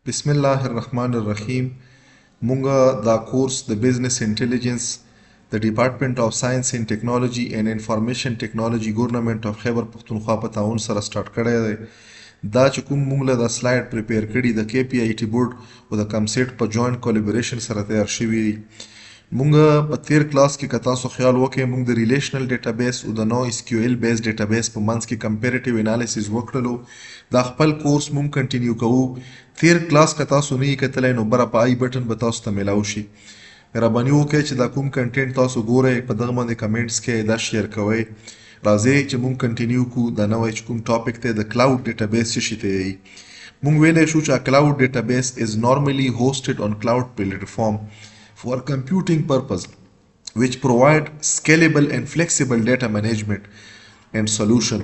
بسم الله الرحمن الرحیم مونږه دا کورس د بزنس انټيليجنس د ډپارټمنټ اف ساينس اینڈ ټیکنالوژي اینڈ انفارمیشن ټیکنالوژي ګورنمنت اف خیبر پختونخوا په تعاون سره سٹارټ کړی دی. دا چې کوم مونږ له دا سلایډ پریپیر کړي د KPIT بورډ او د کمسیټ په جوائنٹ کولیبریشن سره تیار شوی دی. مونږ په تیر کلاس کې که تاسو خیال وکړئ مونږ د ریلیشنل ډیټابیس او د NoSQL بیس ډیټابیس په منځ کې کمپیریټیو انالیسیس وکړلو. دا خپل کورس مونږ کنټینیو کوو. تیر کلاس که تاسو نه یې کتلی نو بره په آی بټن به تاسو ته میلاو شي. مهرباني وکړئ چې دا کوم کنټینټ تاسو ګورئ په دغه باندې کمنټس کې دا شیر کوئ. راځئ چې مونږ کنټینیو کړو. دا نوی چې کوم ټاپک دی د کلاود ډیټابیس څه شي ته یایي. مونږ ویلی شو چې کلاود ډیټابیس از نارملی هوسټډ on cloud platform for computing purpose which provide scalable and flexible data management and solution.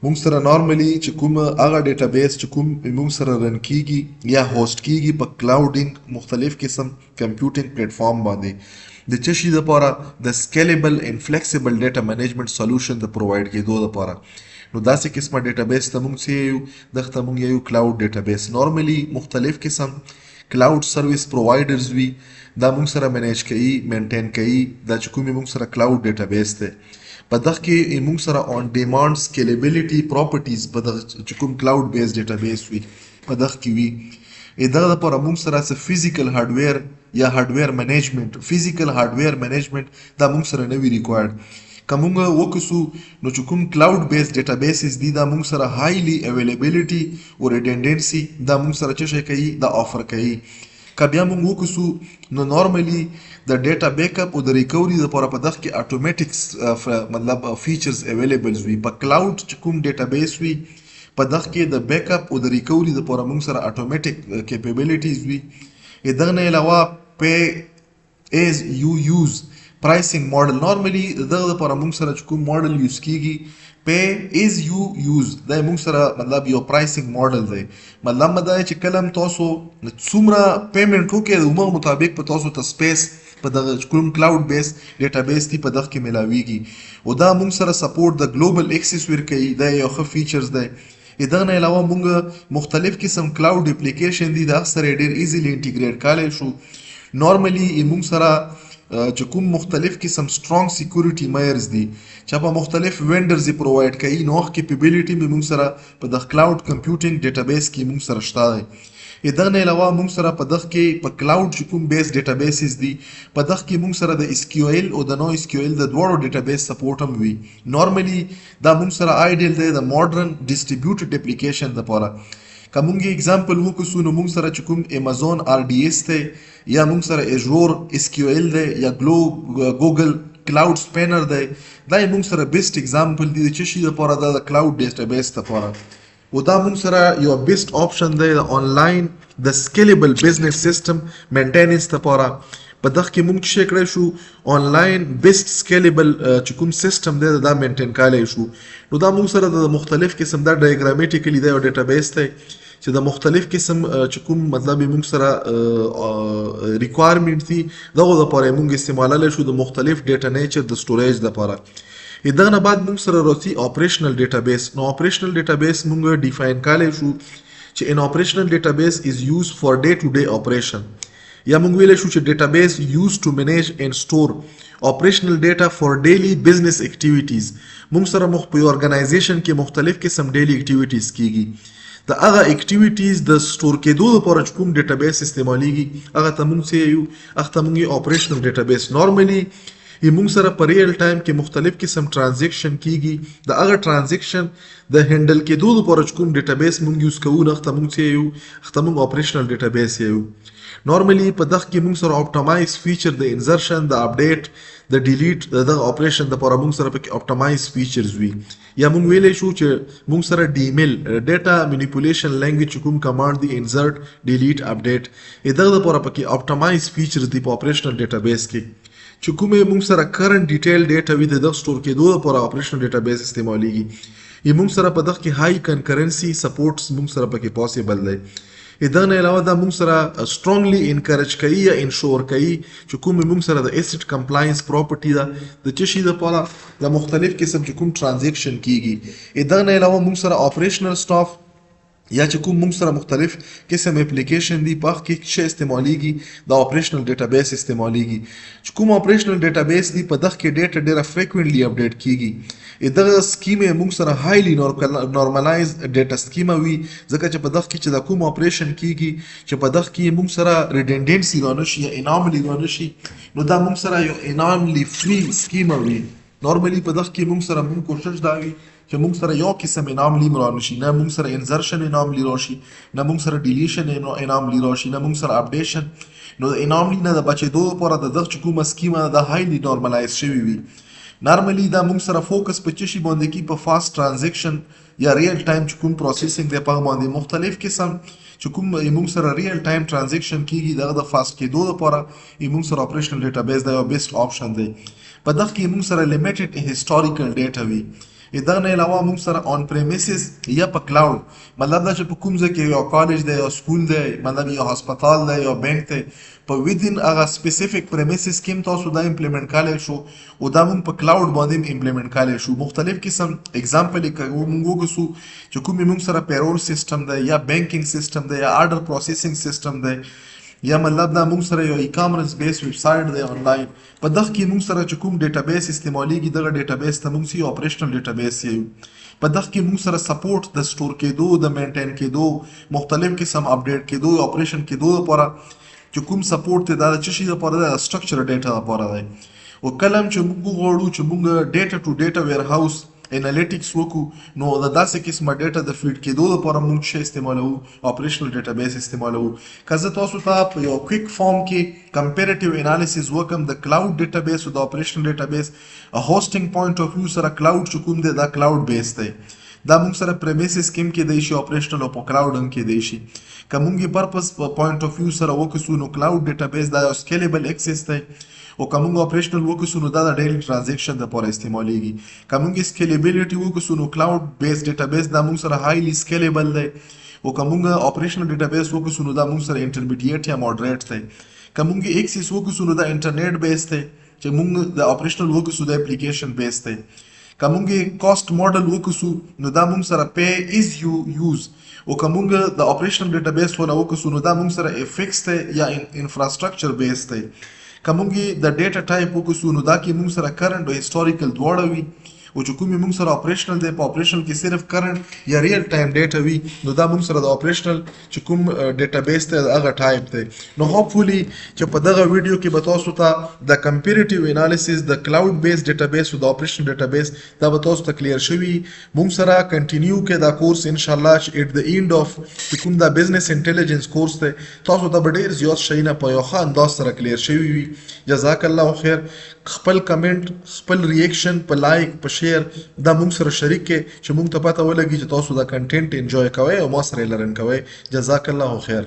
مونږ سره نارملی چې کوم هغه ډیټابیس چې کوم مونږ سره رن کیږي یا هوسټ کیږي په کلاودینګ مختلف قسم کمپیوټینګ پلیټفارم باندې د څه شي دپاره د سکیلیبل اینډ فلیکسیبل ډیټا منیجمنټ سولوشن د پرووایډ کېدو دپاره. نو داسې قسمه ډیټابیس ته مونږ څه یو دغه ته مونږ یو کلاود ډیټابیس. نارملی مختلف قسم کلاود سرویس پرووایډرز وي دا مونږ سره مینیج کوي مینټین کوي. دا چې کومې مونږ سره کلاود ډیټابیس دی په دغه کې مونږ سره آن ډیمانډ سکیلیبلیټي پراپرټیز په دغه چې کوم کلاود بیس ډیټابیس وي په دغه کې وي. دغه لپاره مونږ سره څه فزیکل هارډویر یا هارډویر مینیجمنټ فزیکل هارډویر مینیجمنټ دا مونږ سره نه وي ریکوایرډ. که مونږ وکړو نو چې کوم کلاود بیس ډیټابیسز دي دا مونږ سره هایلی اویلیبلیټي او ریډنډنسي دا مونږ سره څه شی کوي دا آفر کوي. که بیا مونږ وکړو نو نارملی د ډیټا بیک اپ او د ریکوري دپاره په دغه کې اټومیټکس مطلب فیچرز اویلیبلز وي. په کلاود چې کوم ډیټابیس وي په دغه کې د بیک اپ او د ریکوري دپاره مونږ سره اټومیټک کیپیبلیټیز وي. دغه نه علاوه پی ایز یو یوز پرایسینګ ماډل نارملی دغه دپاره مونږ سره چې کوم ماډل یوز کیږي پی ایز یو یوز دا مونږ سره مطلب یو پرایسینګ ماډل دی. مطلب دا چې کله هم تاسو څومره پیمنټ وکړئ د عمر مطابق په تاسو ته سپیس په دغه کوم کلاود بیس ډیټابیس دی په دغه کې میلاویږي او دا مونږ سره سپورټ د ګلوبل ایکسس ورکوي. دا یو ښه فیچرز دی. دغه نه علاوه مونږ مختلف قسم کلاود اپلیکیشن دي دا سره ډېر ایزیلی انټیګریټ کولی شو. نارملی مونږ سره چې کوم مختلف قسم سترونګ سیکورټي میئرز دي چې په مختلف وینډرز یې پرووایډ کوي نو هغه کیپیبلیټي به مونږ سره په د کلاود کمپیوټینګ ډیټابیس کې مونږ سره شته دی. دغه نه علاوه مونږ سره په دغه کې په کلاود چې کوم بیس ډیټابیسز دي په دغه کې مونږ سره د SQL او د NoSQL د دواړو ډیټابیس سپورټ هم وي. نارملی دا مونږ سره آیډیل دی د ماډرن ډسټریبیوټډ اپلیکیشن دپاره. که مونږ اگزامپل وکړو نو مونږ سره چې کوم Amazon RDS دی یا مونږ سره Azure SQL دی یا ګوګل کلاود سپینر دی دا مونږ سره بیسټ اگزامپل دی د څه شي دپاره دا د کلاود ډیټابیس دپاره. او دا مونږ سره یو بیسټ آپشن دی د آنلاین د سکیلیبل بزنس سیسټم مینټیننس دپاره. په دغه کې مونږ څه کړی شو آنلاین بیسټ سکیلیبل چې کوم سیسټم دی دا مینټین کولی شو. نو دا مونږ سره د مختلف قسم دا ډایګرامیټیکلی دا یو ډیټابیس دی چې د مختلف قسم چې کوم مطلب مونږ سره ریکوایرمنټ دي دغه دپاره یې مونږ استعمالولی شو د مختلف ډیټا نیچر د سټوریج دپاره. دغه نه بعد مونږ سره راځي اپریشنل ډیټابیس. نو اپریشنل ډیټابیس مونږ ډیفاین کولی شو چې ان اپریشنل ډیټابیس از یوز فار ډے ټو ډے اپریشن یا مونږ ویلی شو چې ډیټابیس یوز ټو مینیج اینډ سټور اپریشنل ډیټا فار ډیلی بزنس اکټیویټیز. مونږ سره په یو ارګنایزیشن کې مختلف قسم ډیلی اکټیویټیز کیږي. د هغه اکټیویټیز د سټور کېدو لپاره چې کوم ډیټابیس استعمالیږي هغه ته مونږ څه یو هغه ته مونږ یو اپریشنل ډیټابیس. نارملی مونږ سره په ریل ټایم کې مختلف قسم ټرانزیکشن کیږي. د هغه ټرانزیکشن د هینډل کېدو لپاره چې کوم ډیټابیس مونږ یوز کوو هغه ته مونږ څه یو هغه ته مونږ اپریشنل ډیټابیس یو. نارملی په دغه کې مونږ سره اپټمایز فیچر د انزرشن د اپډیټ د ډیلیټ دغه اپریشن دپاره مونږ سره پکې اپټمایز فیچرز وي. یا مونږ ویلی شو چې مونږ سره ډیمیل ډیټا منیپولیشن لینګویج چې کوم کمانډ دی انزرټ ډیلیټ اپډیټ دغه دپاره پکې اپټمایز فیچرز دي په اپریشنل ډیټابیس کې. چې کومې مونږ سره کرنټ ډیټیل ډیټا وي د دغه سټور کېدو لپاره اپریشنل ډیټابیس استعمالیږي. مونږ سره په دغه کې هائی کنکرنسي سپورټس مونږ سره پکې پاسبل دی. دغه نه علاوه دا مونږ سره سترونګلی انکریج کوي یا انشور کوي چې کوم مونږ سره د ایسټ کمپلاینس پراپرټي ده د څه شي دپاره د مختلف قسم چې کوم ټرانزیکشن کیږي. دغه نه علاوه مونږ سره اپریشنل سټاف یا چې کوم موږ سره مختلف قسم اپلیکیشن دي په هغه کې څه استعمالیږي د اپریشنل ډیټابیس استعمالیږي چې کوم اپریشنل ډیټابیس دی په دغه کې ډیټا ډیره فریکوینټلی اپډیټ کیږي دغه سکیم موږ سره هایلی نورمالایز ډیټا سکیم وي ځکه چې په دغه کې چې د کوم اپریشن کیږي چې په دغه کې موږ سره ریډنډنسي رانشي یا اناملی رانشي نو دا موږ سره یو اناملی فری سکیم وي نورمالي په دغه کې موږ سره موږ کوشش دا وي چې موږ سره یو قسم اناملی رانشي نه موږ سره انزرشن اناملی راشي نه موږ سره ډیلیشن اناملی راشي نه موږ سره اپډیشن نو د اناملی نه د بچېدو لپاره د دغه چې کومه سکیمه د هایلی نورمالایز شوی وي نارملی دا موږ سره فوکس په څه شي باندې کې په فاست ټرانزیکشن یا ریل ټایم چې کوم پروسیسینګ دی په باندې مختلف قسم چې کوم موږ سره ریل ټایم ټرانزیکشن کیږي دغه د فاست کېدو لپاره موږ سره اپریشنل ډیټابیس دا یو بیسټ آپشن دی په دغه کې موږ سره لیمیټډ هیسټوریکل ډیټا وي دغه نه علاوه موږ سره اون پریمیسز یا په کلاود مطلب دا چې په کوم ځای کې یو کالج دی یا سکول دی مطلب یو هسپتال دی یا بانک دی په ویدین هغه سپیسیفیک پریمیسز کې هم تاسو دا امپلیمنٹ کولای شو او دا موږ په کلاود باندې امپلیمنٹ کولای شو مختلف قسم اگزامپل کې موږ وګورو چې کوم موږ سره پیرول سیستم دی یا بانکینګ سیستم دی یا آرډر پروسیسینګ سیستم دی یا مطلب دا موږ سره یو ای-کامرس بیس ویب سایټ دی آنلاین په دغه کې موږ سره چې کوم ډیټابیس استعمالیږي دغه ډیټابیس ته موږ یو اپریشنل ډیټابیس یو په دغه کې موږ سره سپورټ د سٹور کېدو د مینټین کېدو مختلف قسم اپډیټ کېدو یا اپریشن کېدو لپاره چې کوم سپورټ ته دا څه شي لپاره د سټرکچر ډیټا لپاره دی او کلم چې موږ غواړو چې موږ ډیټا ټو ډیټا ویر هاوس انالیټکس وکړو نو د داسې قسمه ډیټا د فیډ کېدو لپاره موږ څه استعمالوو اپریشنل ډیټابیس استعمالوو که زه تاسو ته په یو کویک فارم کې کمپیریټیو انالیسیس وکم د کلاود ډیټابیس او د اپریشنل ډیټابیس هوسټینګ پوینټ اف ویو سره کلاود چې کوم دی دا کلاود بیس دی دا موږ سره پریمیسز کې کې دی شي اپریشنل او په کلاود هم کې دی شي که موږ یې پرپز په پوینټ اف ویو سره وکړو نو کلاود ډیټابیس دا یو سکیلیبل اکسس دی او که موږ اپریشنل وکړو نو دا د ډیلی ټرانزیکشن لپاره استعمالیږي که موږ سکیلیبیلیټي وکړو نو کلاود بیس ډیټابیس دا موږ سره هایلی سکیلیبل دی او که موږ اپریشنل ډیټابیس وکړو نو دا موږ سره انټرمیډیټ یا ماډریټ دی که موږ ایکسس وکړو نو دا انټرنیټ بیس دی چې موږ د اپریشنل وکړو دا اپلیکیشن بیس دی که موږ کاست ماډل وکړو نو دا موږ سره پی از یو یوز او که موږ د اپریشنل ډیټابیس ولا وکړو نو دا موږ سره فکس دی یا انفراستراکچر بیس دی که موږ د ډیټا ټایپ وکړو نو دا کې موږ سره کرنٹ او هیسټوریکل دواړه وي او چې کومې موږ سره اپریشنل دی په اپریشنل کې صرف کرنٹ یا ریل ټایم ډیټا وي نو دا موږ سره د اپریشنل چې کوم ډیټابیس دی هغه ټایپ دی نو هوپفولي چې په دغه ویډیو کې به تاسو ته د کمپیریټیو انالیسیس د کلاود بیس ډیټابیس او د اپریشنل ډیټابیس دا به تاسو ته کلیر شوي موږ سره کنټینیو کې دا کورس ان شاء الله ایټ د اینډ اف چې کوم دا بزنس انټیلیجنس کورس دی تاسو ته به ډیر زیات شیونه په یو ښه انداز سره کلیر شوي وي جزاک الله خیر خپل کمنټ خپل ریاکشن په لایک په شیر دا موږ سره شریک کې چې موږ ته پته ولګي چې تاسو دا کنټینټ انجوای کوئ او ما سره لرن کوئ جزاک الله خیر